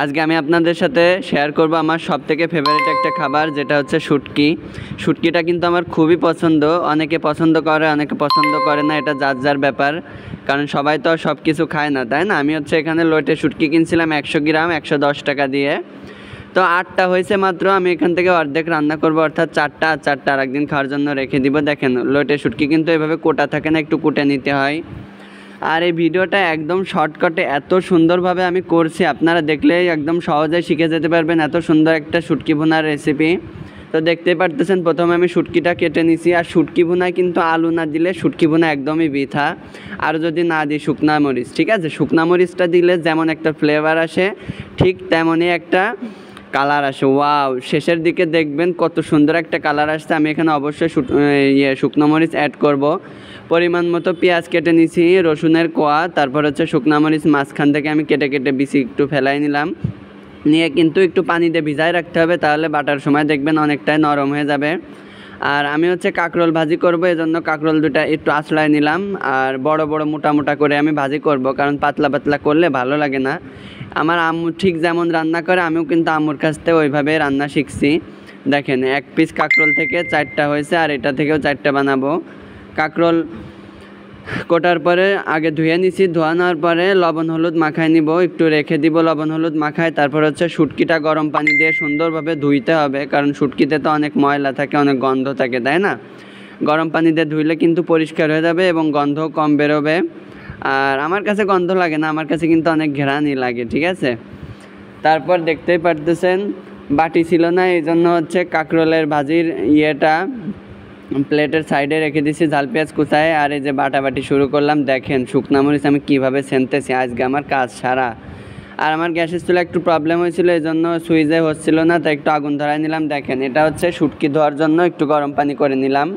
আজকে আমি আপনাদের সাথে শেয়ার করব আমার সবথেকে ফেভারিট একটা খাবার, যেটা হচ্ছে শুটকি। শুটকিটা কিন্তু আমার খুবই পছন্দ। অনেকে পছন্দ করে, অনেকে পছন্দ করে না, এটা যার যার ব্যাপার। কারণ সবাই তো সব কিছু খায় না, তাই না? আমি হচ্ছে এখানে লোটে শুটকি কিনছিলাম 100 গ্রাম 110 টাকা দিয়ে। তো 8টা হয়েছে মাত্র। আমি এখান থেকে অর্ধেক রান্না করব, অর্থাৎ 4টা, আর 4টা আরেকদিন খাওয়ার জন্য রেখে দিব। দেখেন লোটে শুটকি কিন্তু এভাবে কোটা থাকে না, একটু কুটে নিতে হয়। আর এই ভিডিওটা একদম শর্টকাটে এত সুন্দরভাবে আমি করছি, আপনারা দেখলেই একদম সহজে শিখে যেতে পারবেন। এত সুন্দর একটা শুটকি ভুনার রেসিপি। তো দেখতেই পারতেছেন, প্রথমে আমি শুটকিটা কেটে নিছি। আর শুটকি ভুনায় কিন্তু আলু না দিলে শুটকি ভুনা একদমই বৃথা। আর যদি না দিই শুকনা মরিচ, ঠিক আছে, শুকনা মরিচটা দিলে যেমন একটা ফ্লেভার আসে, ঠিক তেমনই একটা কালার আসে। ওয়াও, শেষের দিকে দেখবেন কত সুন্দর একটা কালার আসছে। আমি এখানে অবশ্যই শুকনো মরিচ অ্যাড করব। পরিমাণ মতো পেঁয়াজ কেটে নিছি, রসুনের কোয়া, তারপর হচ্ছে শুকনো মরিচ মাঝখান থেকে আমি কেটে কেটে বিচি একটু ফেলাই নিলাম। নিয়ে কিন্তু একটু পানি দিয়ে ভিজায় রাখতে হবে, তাহলে বাটার সময় দেখবেন অনেকটাই নরম হয়ে যাবে। আর আমি হচ্ছে কাঁকরোল ভাজি করব, এজন্য কাঁকরোল দুটা একটু আঁচড়ায় নিলাম। আর বড় বড় মোটা মোটা করে আমি ভাজি করব, কারণ পাতলা পাতলা করলে ভালো লাগে না। আমার আম্মু ঠিক যেমন রান্না করে, আমিও কিন্তু আম্মুর কাছ থেকে ওইভাবে রান্না শিখছি। দেখেন, এক পিস কাঁকরোল থেকে 4টা হয়েছে, আর এটা থেকেও 4টা বানাবো। কাঁকরোল কোটার পরে আগে ধুয়ে নিছি, ধোয়ানোর পরে লবণ হলুদ মাখায় নিব, একটু রেখে দিব লবণ হলুদ মাখায়। তারপর হচ্ছে শুটকিটা গরম পানি দিয়ে সুন্দরভাবে ধুইতে হবে, কারণ শুটকিতে তো অনেক ময়লা থাকে, অনেক গন্ধ থাকে, তাই না? গরম পানি দিয়ে ধুইলে কিন্তু পরিষ্কার হয়ে যাবে এবং গন্ধ কম বেরোবে। আর আমার কাছে গন্ধ লাগে না, আমার কাছে কিন্তু অনেক ঘ্রাণই লাগে, ঠিক আছে? তারপর দেখতেই পারতেছেন বাটি ছিল না, এই জন্য হচ্ছে কাঁকরোলের ভাজির প্লেটের সাইডে রেখে দিয়েছি ঝাল পেঁয়াজ কুচায়। আর এই যে বাটাবাটি শুরু করলাম। দেখেন শুকনা মরিচ আমি কীভাবে ছেনতেছি, আজকে আমার কাজ সারা। আর আমার গ্যাসের চুলা একটু প্রবলেম হয়েছিল, এই জন্য সুইচে হচ্ছিল না, তাই একটু আগুন ধরাই নিলাম। দেখেন, এটা হচ্ছে শুটকি ধোয়ার জন্য একটু গরম পানি করে নিলাম।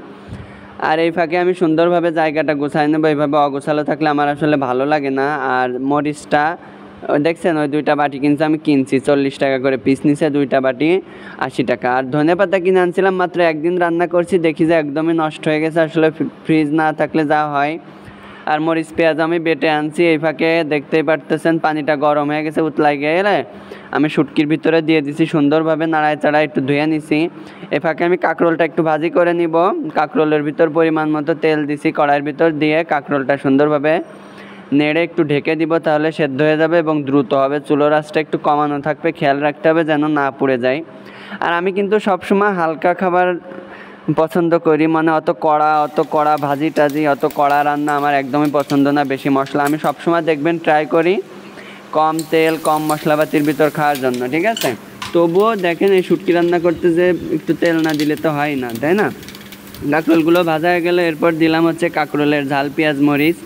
আর এই ফাঁকে আমি সুন্দরভাবে জায়গাটা গুছাই নেবো, এইভাবে অগোছালো থাকলে আমার আসলে ভালো লাগে না। আর মরিচটা দেখছেন, ওই 2টা বাটি কিনছি 40 টাকা করে পিস নিছে, 2টা বাটি 80 টাকা। আর ধনেপাতা কিনে আনছিলাম, মাত্র একদিন রান্না করছি, দেখি যে একদমই নষ্ট হয়ে গেছে, আসলে ফ্রিজ না থাকলে যা হয়। আর মরিচ পেঁয়াজ আমি বেটে আনছি। এই ফাঁকে দেখতেই পারতেছেন পানিটা গরম হয়ে গেছে, উতলাই গেলে আমি শুটকির ভিতরে দিয়ে দিছি, সুন্দরভাবে নাড়ায় চাড়ায় একটু ধুয়ে নিছি। এই ফাঁকে আমি কাঁকরোলটা একটু ভাজি করে নিব। কাঁকরোলের ভিতর পরিমাণ মতো তেল দিছি, কড়াইয়ের ভিতর দিয়ে কাঁকরোলটা সুন্দরভাবে নেড়ে একটু ঢেকে দিব, তাহলে সেদ্ধ হয়ে যাবে এবং দ্রুত হবে। চুলোর আঁচটা একটু কমানো থাকবে, খেয়াল রাখতে হবে যেন না পুড়ে যায়। আর আমি কিন্তু সবসময় হালকা খাবার পছন্দ করি, মানে অত কড়া ভাজি টাজি, অত কড়া রান্না আমার একদমই পছন্দ না, বেশি মশলা। আমি সবসময় দেখবেন ট্রাই করি কম তেল কম মশলাপাতির ভিতর খাওয়ার জন্য, ঠিক আছে? তবুও দেখেন, এই শুটকি রান্না করতে যে একটু তেল না দিলে তো হয় না, তাই না? কাঁকরোলগুলো ভাজা হয়ে গেলে এরপর দিলাম হচ্ছে কাঁকরোলের ঝাল পেঁয়াজ মরিচ।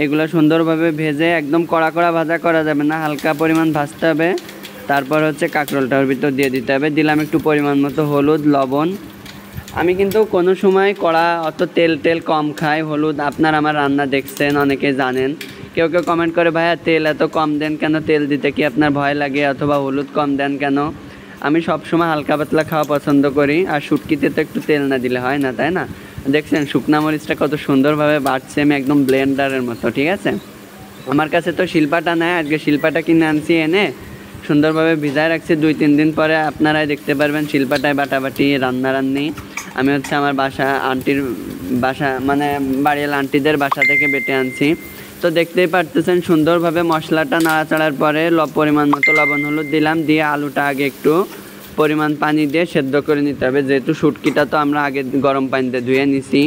এগুলো সুন্দরভাবে ভেজে, একদম কড়া কড়া ভাজা করা যাবে না, হালকা পরিমাণ ভাজতে হবে। তারপর হচ্ছে কাঁকরোলটার ভিতর দিয়ে দিতে হবে। দিলাম একটু পরিমাণ মতো হলুদ লবণ। আমি কিন্তু কোনো সময় অত তেল কম খাই। হলুদ আপনার আমার রান্না দেখছেন, অনেকে জানেন। কেউ কেউ কমেন্ট করে, ভাইয়া তেল এত কম দেন কেন, তেল দিতে কি আপনার ভয় লাগে, অথবা হলুদ কম দেন কেন? আমি সবসময় হালকা পাতলা খাওয়া পছন্দ করি। আর শুটকিতে তো একটু তেল না দিলে হয় না, তাই না? দেখছেন শুকনা মরিচটা কত সুন্দরভাবে বাটছে, আমি একদম ব্লেন্ডারের মতো, ঠিক আছে? আমার কাছে তো শিল্পাটা নেয়, আজকে শিল্পাটা কিনে আনছি, এনে সুন্দরভাবে ভিজায় রাখছি। 2-3 দিন পরে আপনারাই দেখতে পারবেন শিল্পাটায় বাটাবাটি রান্নারান্নি। আমি হচ্ছে আমার আন্টির বাসা, মানে বাড়ির আন্টিদের বাসা থেকে বেটে আনছি। তো দেখতেই পারতেছেন সুন্দরভাবে মশলাটা নাড়াচাড়ার পরে পরিমাণ মতো লবণ হলুদ দিলাম, দিয়ে আলুটা আগে একটু পরিমাণ পানি দিয়ে সেদ্ধ করে নিতে হবে, যেহেতু শুটকিটা তো আমরা আগে গরম পানিতে ধুয়ে নিছি।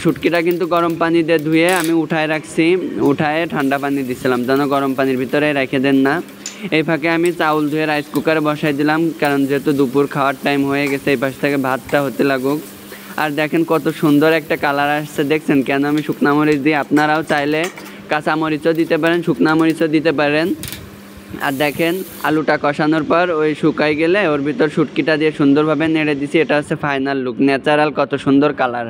শুটকিটা কিন্তু গরম পানি দিয়ে ধুয়ে আমি উঠায় রাখছি, উঠায় ঠান্ডা পানি দিছিলাম, যেন গরম পানির ভিতরে রেখে দেন না। এই ফাঁকে আমি চাউল ধুয়ে রাইস কুকারে বসাই দিলাম, কারণ যেহেতু দুপুর খাওয়ার টাইম হয়ে গেছে, এই পাশ থেকে ভাতটা হতে লাগুক। আর দেখেন কত সুন্দর একটা কালার আসছে, দেখছেন? কেন আমি শুকনা মরিচ দিই, আপনারাও চাইলে কাঁচা মরিচও দিতে পারেন, শুকনা মরিচও দিতে পারেন। আর দেখেন আলুটা কষানোর পর ওই শুকাই গেলে ওর ভিতর শুটকিটা দিয়ে সুন্দরভাবে নেড়ে দিছি। এটা হচ্ছে ফাইনাল লুক, ন্যাচারাল, কত সুন্দর কালার।